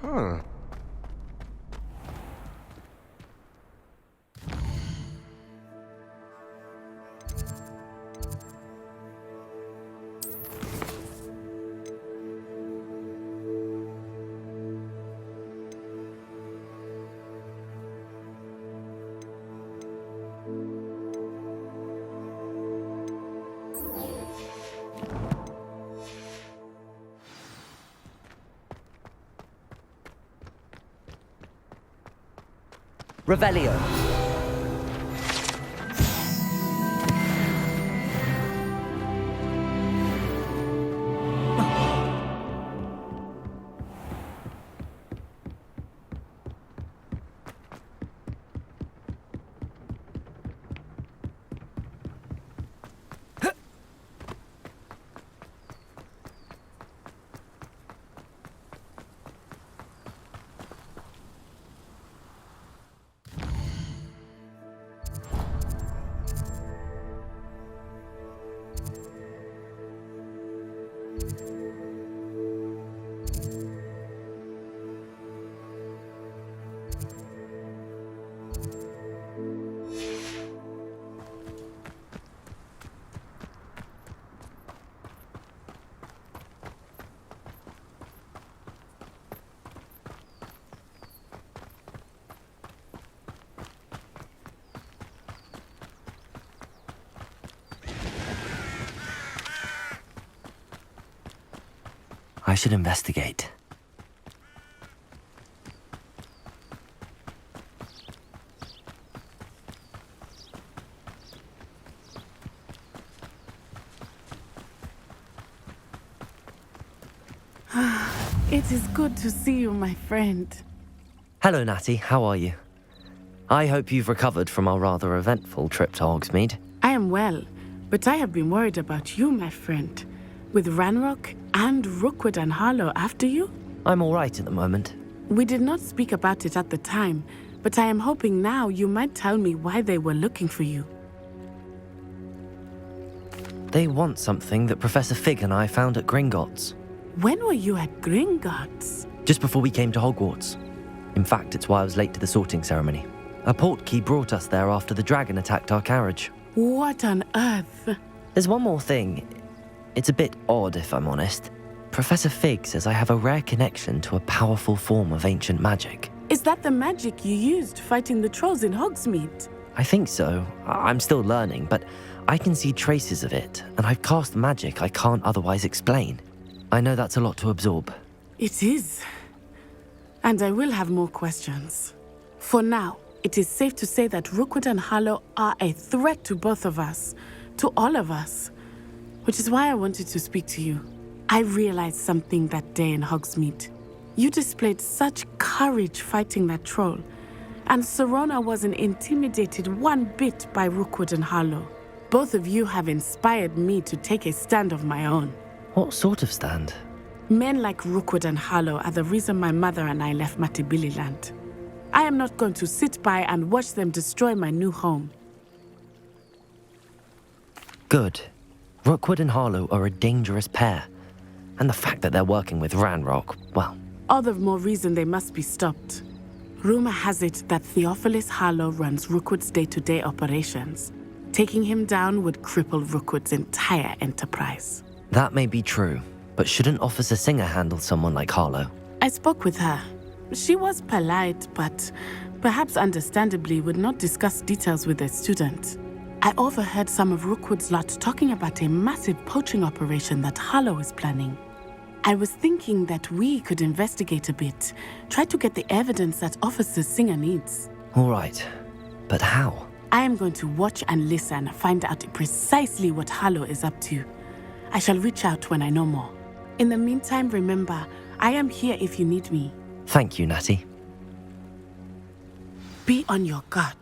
Huh. Revelio. I should investigate. It is good to see you, my friend. Hello, Natty. How are you? I hope you've recovered from our rather eventful trip to Hogsmeade. I am well, but I have been worried about you, my friend. With Ranrock and Rookwood and Harlow after you? I'm all right at the moment. We did not speak about it at the time, but I am hoping now you might tell me why they were looking for you. They want something that Professor Fig and I found at Gringotts. When were you at Gringotts? Just before we came to Hogwarts. In fact, it's why I was late to the sorting ceremony. A portkey brought us there after the dragon attacked our carriage. What on earth? There's one more thing. It's a bit odd, if I'm honest. Professor Fig says I have a rare connection to a powerful form of ancient magic. Is that the magic you used fighting the trolls in Hogsmeade? I think so. I'm still learning, but I can see traces of it, and I've cast magic I can't otherwise explain. I know that's a lot to absorb. It is. And I will have more questions. For now, it is safe to say that Rookwood and Harlow are a threat to both of us, to all of us. Which is why I wanted to speak to you. I realized something that day in Hogsmeade. You displayed such courage fighting that troll, and Serona wasn't intimidated one bit by Rookwood and Harlow. Both of you have inspired me to take a stand of my own. What sort of stand? Men like Rookwood and Harlow are the reason my mother and I left Matabeleland. I am not going to sit by and watch them destroy my new home. Good. Rookwood and Harlow are a dangerous pair. And the fact that they're working with Ranrock, well... All the more reason they must be stopped. Rumor has it that Theophilus Harlow runs Rookwood's day-to-day operations. Taking him down would cripple Rookwood's entire enterprise. That may be true, but shouldn't Officer Singer handle someone like Harlow? I spoke with her. She was polite, but perhaps understandably would not discuss details with a student. I overheard some of Rookwood's lot talking about a massive poaching operation that Harlow is planning. I was thinking that we could investigate a bit, try to get the evidence that Officer Singer needs. All right, but how? I am going to watch and listen, find out precisely what Harlow is up to. I shall reach out when I know more. In the meantime, remember, I am here if you need me. Thank you, Natty. Be on your guard.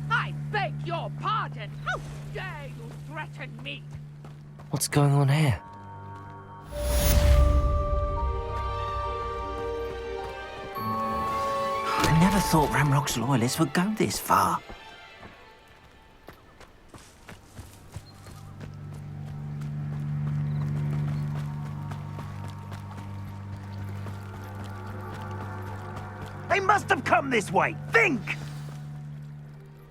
I beg your pardon! How dare you threaten me? What's going on here? I never thought Ranrock's loyalists would go this far. They must have come this way. Think!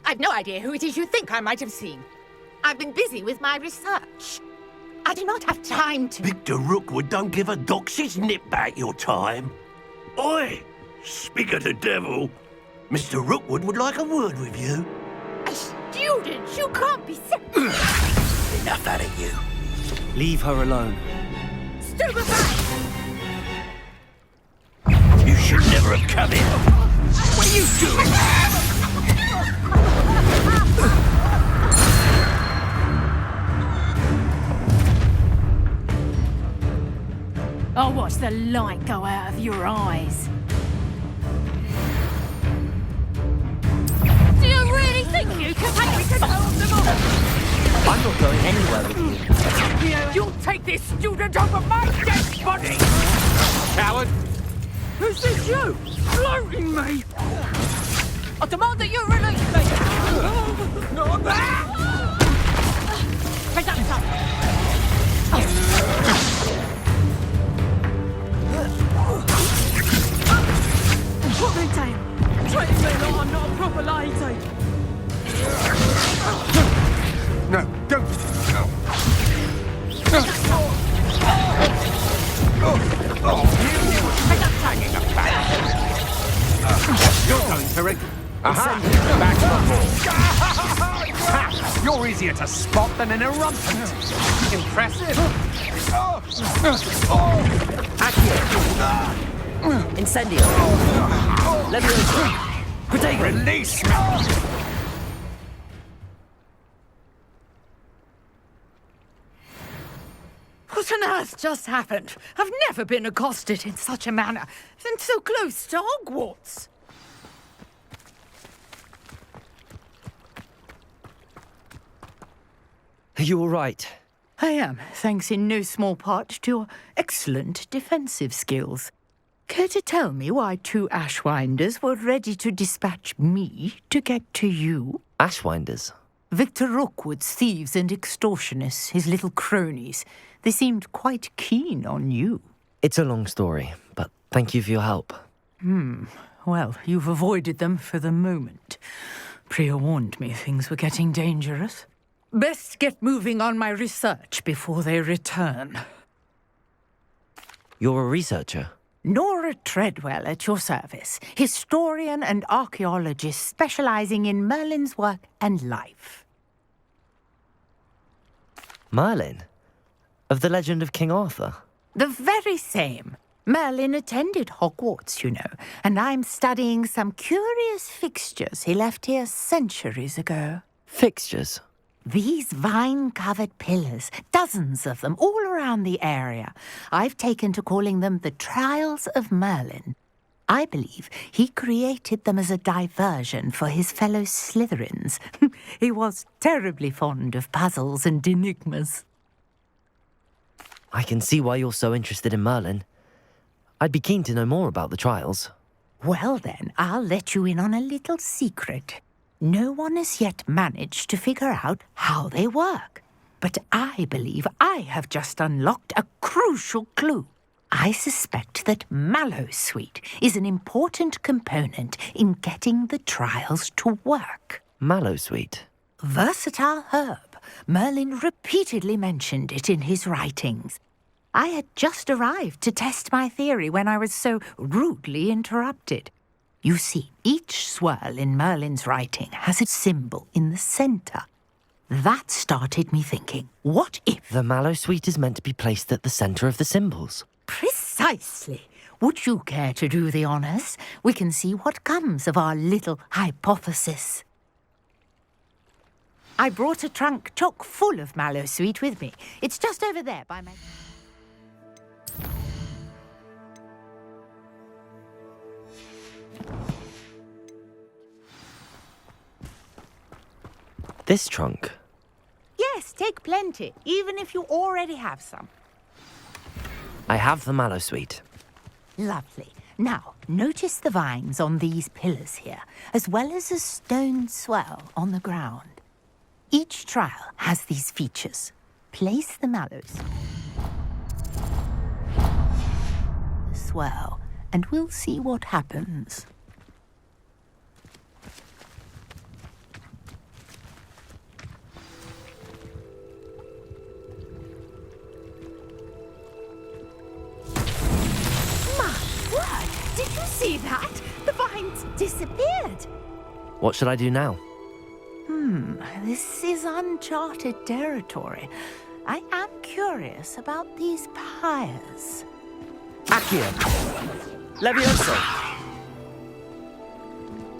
I've no idea who it is you think I might have seen. I've been busy with my research. I do not have time to... Victor Rookwood don't give a dox's nip back your time. Oi! Speak of the devil. Mr. Rookwood would like a word with you. A student? You can't be so... Enough out of you. Leave her alone. Stupefied! You should never have come in. What are you doing? I'll watch the light go out of your eyes. Do you really think you can take me control of them all? I'm not going anywhere with you. You'll take this student over my dead body! Coward! Is this you? Floating me! I demand that you release me! Not that! Take that stuff! Put me down! Treat me like I'm not a proper lady! No, don't! Take that tagging up back! You're going to ring. Aha! Back on board. You're easier to spot than an eruptant. Impressive. Incendio. Leviosa. Protego. Release me! What on earth just happened? I've never been accosted in such a manner, and so close to Hogwarts. Are you all right? I am, thanks in no small part to your excellent defensive skills. Care to tell me why 2 Ashwinders were ready to dispatch me to get to you? Ashwinders? Victor Rookwood's thieves and extortionists, his little cronies. They seemed quite keen on you. It's a long story, but thank you for your help. Well, you've avoided them for the moment. Priya warned me things were getting dangerous. Best get moving on my research before they return. You're a researcher? Nora Treadwell at your service, historian and archaeologist specializing in Merlin's work and life. Merlin? Of the legend of King Arthur? The very same. Merlin attended Hogwarts, you know, and I'm studying some curious fixtures he left here centuries ago. Fixtures? These vine-covered pillars, dozens of them, all around the area. I've taken to calling them the Trials of Merlin. I believe he created them as a diversion for his fellow Slytherins. He was terribly fond of puzzles and enigmas. I can see why you're so interested in Merlin. I'd be keen to know more about the trials. Well then, I'll let you in on a little secret. No one has yet managed to figure out how they work. But I believe I have just unlocked a crucial clue. I suspect that Mallowsweet is an important component in getting the trials to work. Mallowsweet? Versatile herb. Merlin repeatedly mentioned it in his writings. I had just arrived to test my theory when I was so rudely interrupted. You see, each swirl in Merlin's writing has a symbol in the centre. That started me thinking, what if... The Mallowsweet is meant to be placed at the centre of the symbols. Precisely. Would you care to do the honours? We can see what comes of our little hypothesis. I brought a trunk chock full of Mallowsweet with me. It's just over there by my... This trunk? Yes, take plenty, even if you already have some. I have the Mallowsweet. Lovely. Now, notice the vines on these pillars here, as well as a stone swell on the ground. Each trial has these features. Place the mallows. The swell, and we'll see what happens. disappeared. What should I do now? This is uncharted territory. I am curious about these pyres. Accio! Levioso!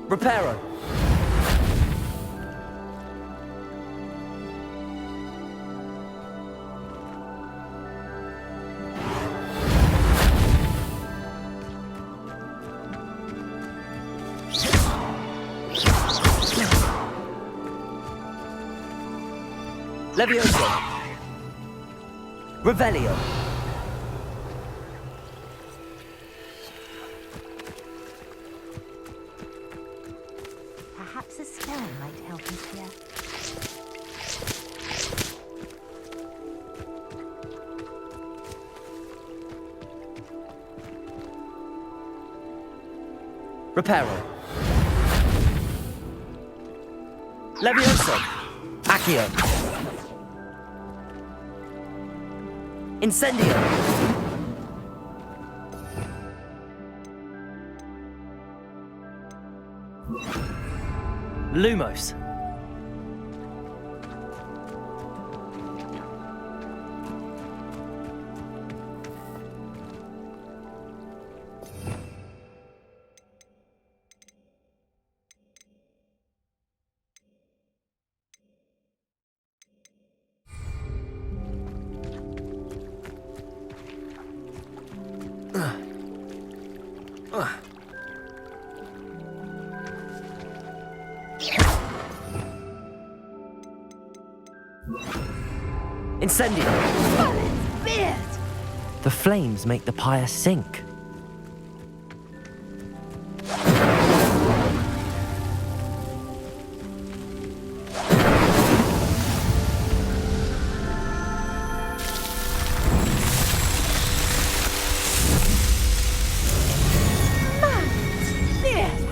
Reparo! Levioso! Revelio! Perhaps a stone might help us here. Reparo! Levioso! Accio! Incendio! Lumos! Incendio! The flames make the pyre sink.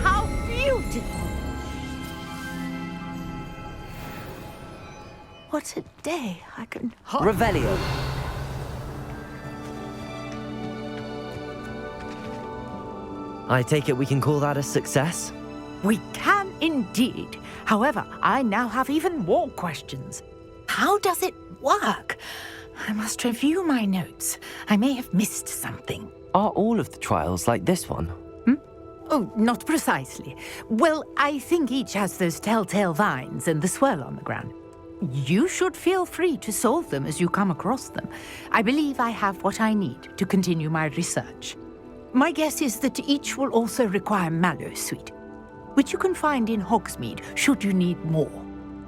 How beautiful! What a day! I can... Revelio! I take it we can call that a success? We can indeed. However, I now have even more questions. How does it work? I must review my notes. I may have missed something. Are all of the trials like this one? Oh, not precisely. Well, I think each has those telltale vines and the swirl on the ground. You should feel free to solve them as you come across them. I believe I have what I need to continue my research. My guess is that each will also require mallow sweet, which you can find in Hogsmeade should you need more.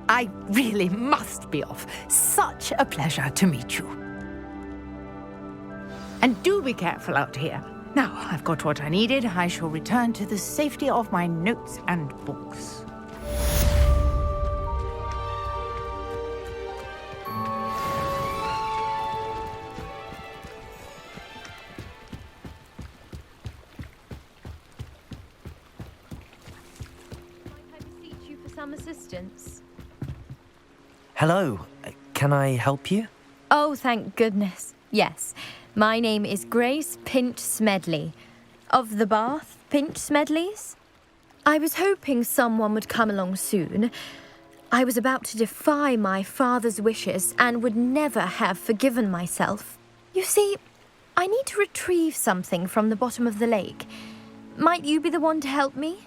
I really must be off. Such a pleasure to meet you. And do be careful out here. Now I've got what I needed, I shall return to the safety of my notes and books. Some assistance. Hello, can I help you? Oh, thank goodness. Yes, my name is Grace Pinch Smedley, of the Bath Pinch Smedleys. I was hoping someone would come along soon. I was about to defy my father's wishes and would never have forgiven myself. You see, I need to retrieve something from the bottom of the lake. Might you be the one to help me?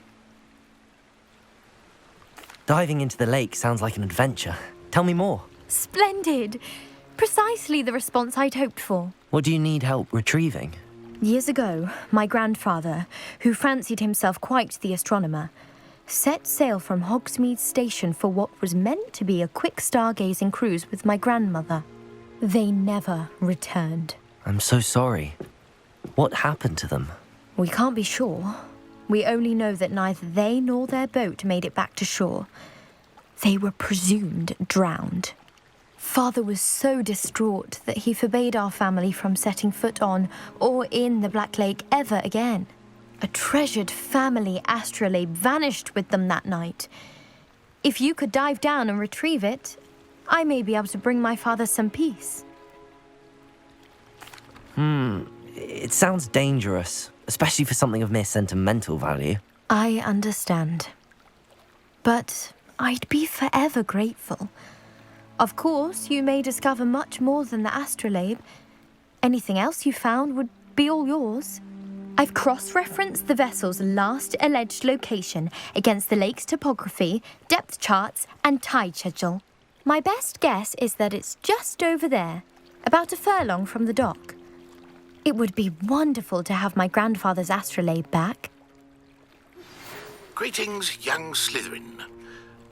Diving into the lake sounds like an adventure. Tell me more. Splendid! Precisely the response I'd hoped for. What do you need help retrieving? Years ago, my grandfather, who fancied himself quite the astronomer, set sail from Hogsmeade Station for what was meant to be a quick stargazing cruise with my grandmother. They never returned. I'm so sorry. What happened to them? We can't be sure. We only know that neither they nor their boat made it back to shore. They were presumed drowned. Father was so distraught that he forbade our family from setting foot on or in the Black Lake ever again. A treasured family astrolabe vanished with them that night. If you could dive down and retrieve it, I may be able to bring my father some peace. It sounds dangerous, especially for something of mere sentimental value. I understand. But I'd be forever grateful. Of course, you may discover much more than the astrolabe. Anything else you found would be all yours. I've cross-referenced the vessel's last alleged location against the lake's topography, depth charts, and tide schedule. My best guess is that it's just over there, about a furlong from the dock. It would be wonderful to have my grandfather's astrolabe back. Greetings, young Slytherin.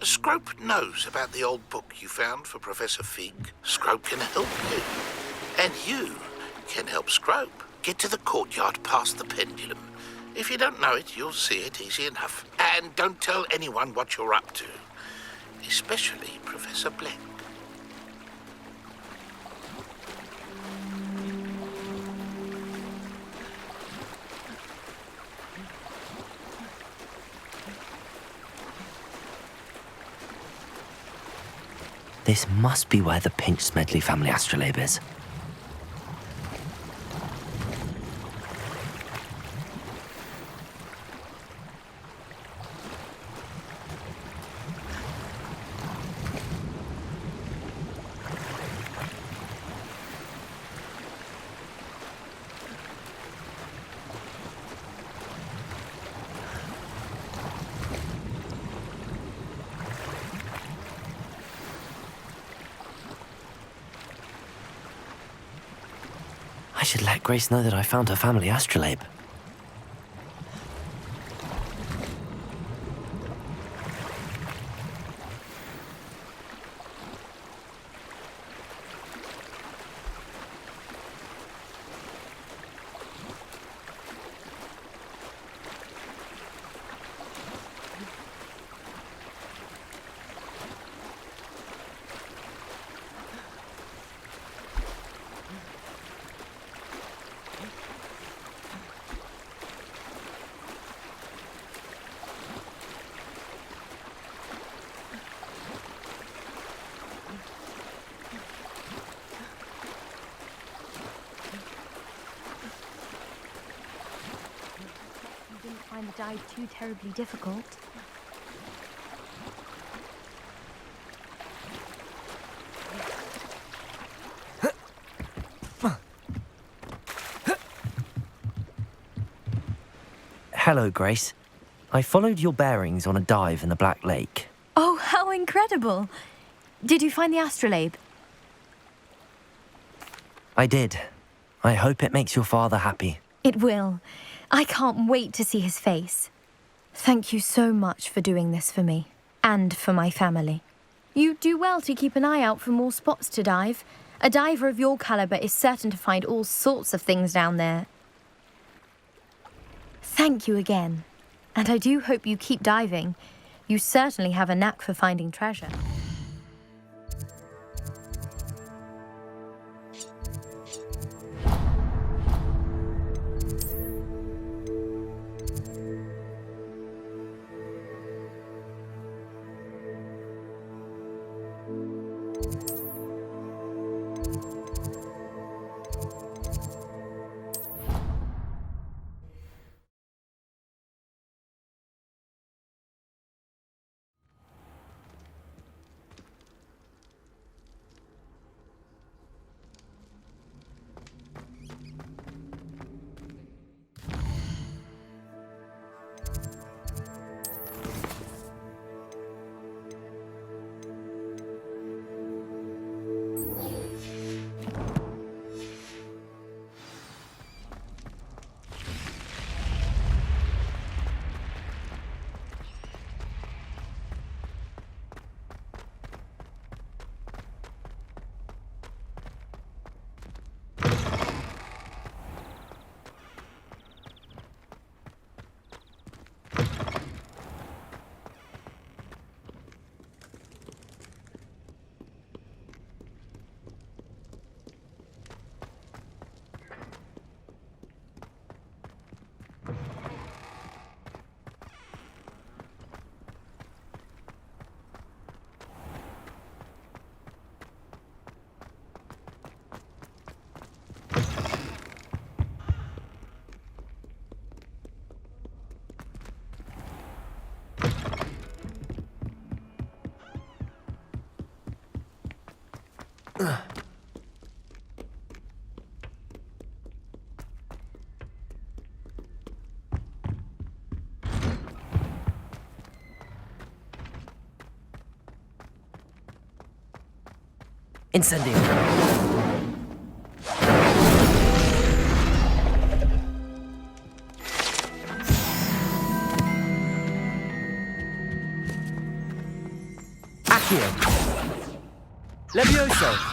Scrope knows about the old book you found for Professor Fig. Scrope can help you. And you can help Scrope get to the courtyard past the pendulum. If you don't know it, you'll see it easy enough. And don't tell anyone what you're up to. Especially Professor Black. This must be where the Pinch Smedley family astrolabe is. I should let Grace know that I found her family astrolabe. Find the dive too terribly difficult. Hello, Grace. I followed your bearings on a dive in the Black Lake. Oh, how incredible! Did you find the astrolabe? I did. I hope it makes your father happy. It will. I can't wait to see his face. Thank you so much for doing this for me, and for my family. You do well to keep an eye out for more spots to dive. A diver of your caliber is certain to find all sorts of things down there. Thank you again, and I do hope you keep diving. You certainly have a knack for finding treasure. Incendio. Accio. Levioso.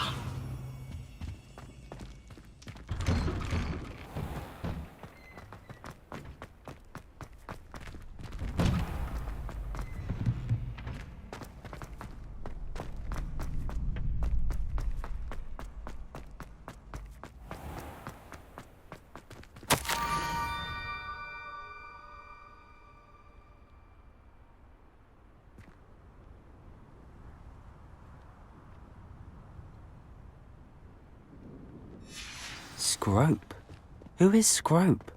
Scrope? Who is Scrope?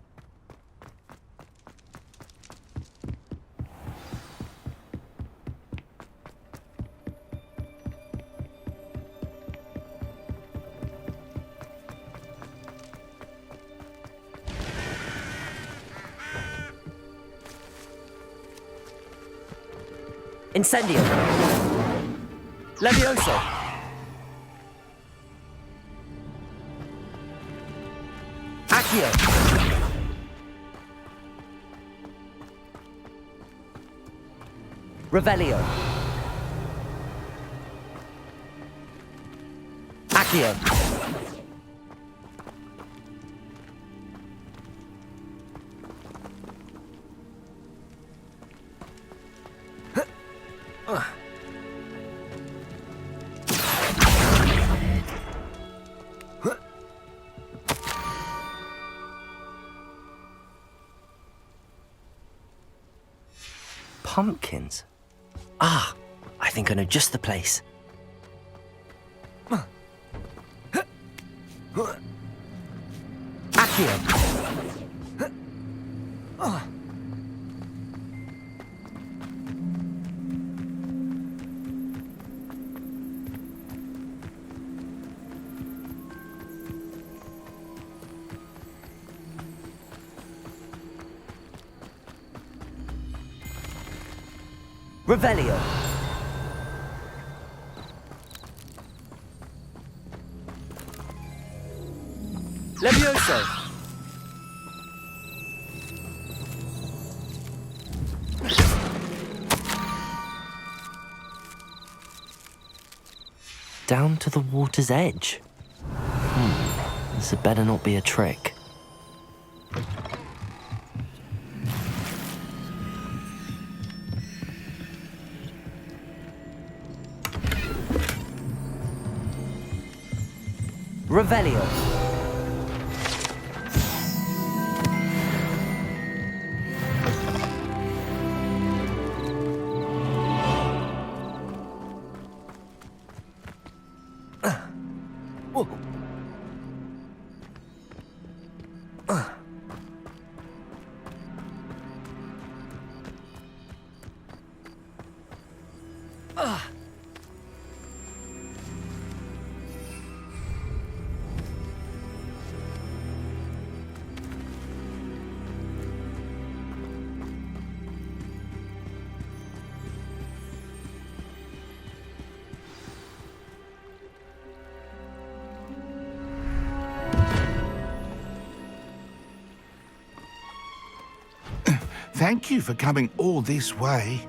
Incendio. Levioso. Accio. Revelio. Accio. Pumpkins? Ah, I think I know just the place. Accio. Revelio. Levioso. Down to the water's edge. This had better not be a trick. Revelio. Thank you for coming all this way.